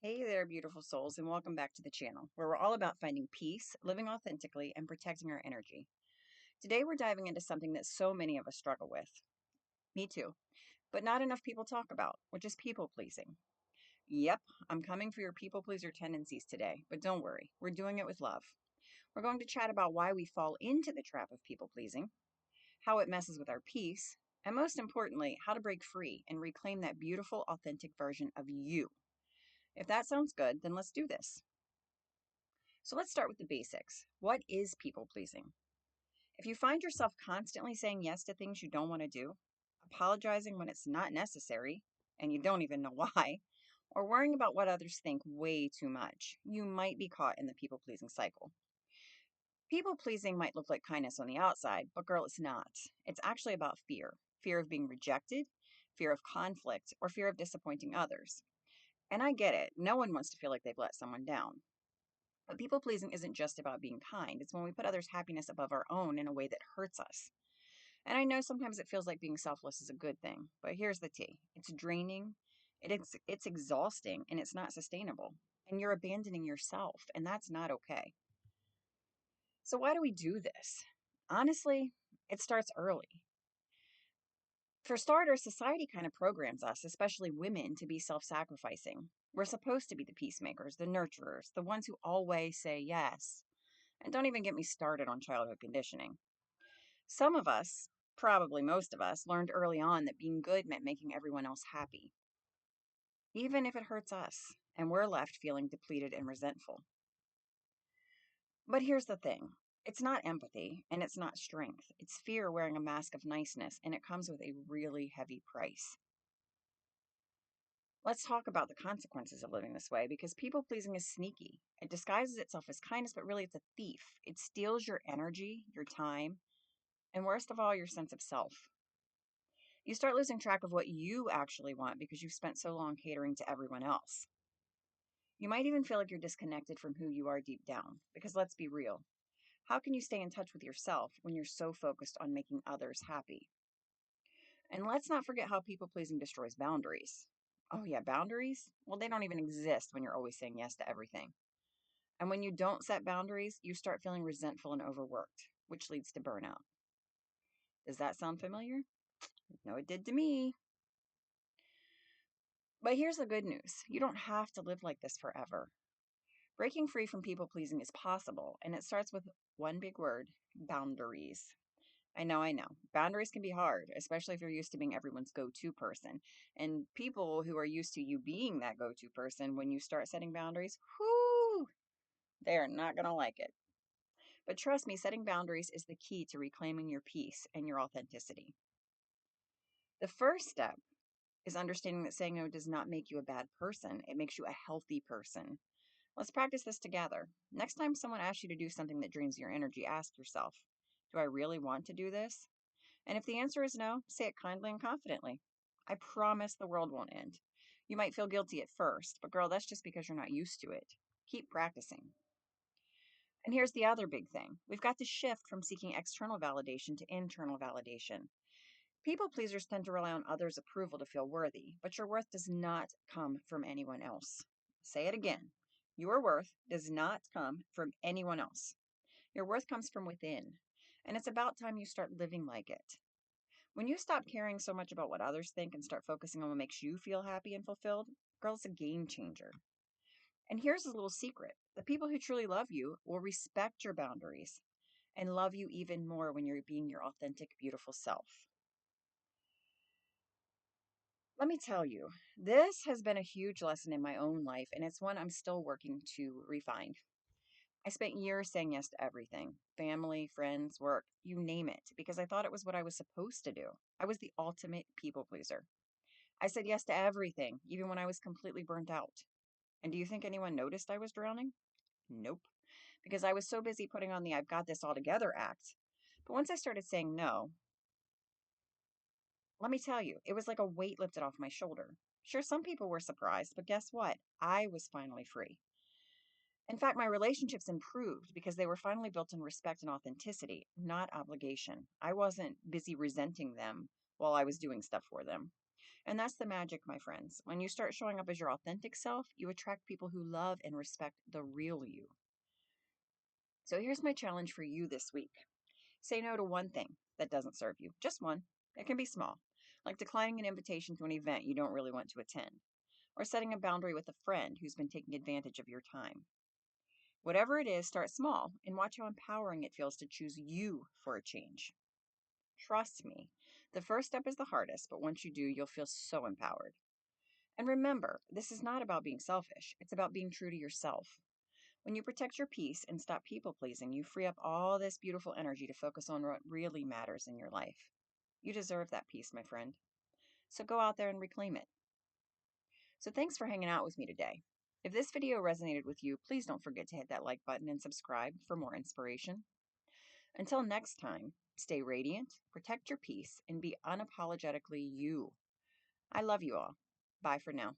Hey there, beautiful souls, and welcome back to the channel, where we're all about finding peace, living authentically, and protecting our energy. Today, we're diving into something that so many of us struggle with. Me too, but not enough people talk about, which is people pleasing. Yep, I'm coming for your people pleaser tendencies today, but don't worry, we're doing it with love. We're going to chat about why we fall into the trap of people pleasing, how it messes with our peace, and most importantly, how to break free and reclaim that beautiful, authentic version of you. If that sounds good, then let's do this. So let's start with the basics. What is people pleasing? If you find yourself constantly saying yes to things you don't want to do, apologizing when it's not necessary and you don't even know why, or worrying about what others think way too much, you might be caught in the people pleasing cycle. People pleasing might look like kindness on the outside, but girl, it's not. It's actually about fear of being rejected, fear of conflict, or fear of disappointing others. And I get it, no one wants to feel like they've let someone down. But people pleasing isn't just about being kind. It's when we put others' happiness above our own in a way that hurts us. And I know sometimes it feels like being selfless is a good thing, but here's the tea. It's draining, it's exhausting, and it's not sustainable. And you're abandoning yourself, and that's not okay. So why do we do this? Honestly, it starts early. For starters, society kind of programs us, especially women, to be self sacrificing. We're supposed to be the peacemakers, the nurturers, the ones who always say yes. And don't even get me started on childhood conditioning. Some of us, probably most of us, learned early on that being good meant making everyone else happy, even if it hurts us, and we're left feeling depleted and resentful. But here's the thing, it's not empathy and it's not strength. It's fear wearing a mask of niceness, and it comes with a really heavy price. Let's talk about the consequences of living this way because people pleasing is sneaky. It disguises itself as kindness, but really it's a thief. It steals your energy, your time, and worst of all, your sense of self. You start losing track of what you actually want because you've spent so long catering to everyone else. You might even feel like you're disconnected from who you are deep down, because let's be real. How can you stay in touch with yourself when you're so focused on making others happy? And let's not forget how people pleasing destroys boundaries. Oh, yeah, boundaries? Well, they don't even exist when you're always saying yes to everything. And when you don't set boundaries, you start feeling resentful and overworked, which leads to burnout. Does that sound familiar? No, it did to me. But here's the good news, you don't have to live like this forever. Breaking free from people pleasing is possible, and it starts with one big word: boundaries. I know. Boundaries can be hard, especially if you're used to being everyone's go to person. And people who are used to you being that go to person, when you start setting boundaries, whoo, they're not going to like it. But trust me, setting boundaries is the key to reclaiming your peace and your authenticity. The first step is understanding that saying no does not make you a bad person, it makes you a healthy person. Let's practice this together. Next time someone asks you to do something that drains your energy, ask yourself, do I really want to do this? And if the answer is no, say it kindly and confidently. I promise the world won't end. You might feel guilty at first, but girl, that's just because you're not used to it. Keep practicing. And here's the other big thing, we've got to shift from seeking external validation to internal validation. People pleasers tend to rely on others' approval to feel worthy, but your worth does not come from anyone else. Say it again. Your worth does not come from anyone else. Your worth comes from within, and it's about time you start living like it. When you stop caring so much about what others think and start focusing on what makes you feel happy and fulfilled, girl, it's a game changer. And here's a little secret, the people who truly love you will respect your boundaries and love you even more when you're being your authentic, beautiful self. Let me tell you, this has been a huge lesson in my own life, and it's one I'm still working to refine. I spent years saying yes to everything: family, friends, work, you name it, because I thought it was what I was supposed to do. I was the ultimate people pleaser. I said yes to everything, even when I was completely burnt out. And do you think anyone noticed I was drowning? Nope, because I was so busy putting on the I've got this all together act. But once I started saying no, let me tell you, it was like a weight lifted off my shoulder. Sure, some people were surprised, but guess what? I was finally free. In fact, my relationships improved because they were finally built on respect and authenticity, not obligation. I wasn't busy resenting them while I was doing stuff for them. And that's the magic, my friends. When you start showing up as your authentic self, you attract people who love and respect the real you. So here's my challenge for you this week. Say no to one thing that doesn't serve you, just one. It can be small, like declining an invitation to an event you don't really want to attend, or setting a boundary with a friend who's been taking advantage of your time. Whatever it is, start small and watch how empowering it feels to choose you for a change. Trust me, the first step is the hardest, but once you do, you'll feel so empowered. And remember, this is not about being selfish, it's about being true to yourself. When you protect your peace and stop people pleasing, you free up all this beautiful energy to focus on what really matters in your life. You deserve that peace, my friend. So go out there and reclaim it. So thanks for hanging out with me today. If this video resonated with you, please don't forget to hit that like button and subscribe for more inspiration. Until next time, stay radiant, protect your peace, and be unapologetically you. I love you all. Bye for now.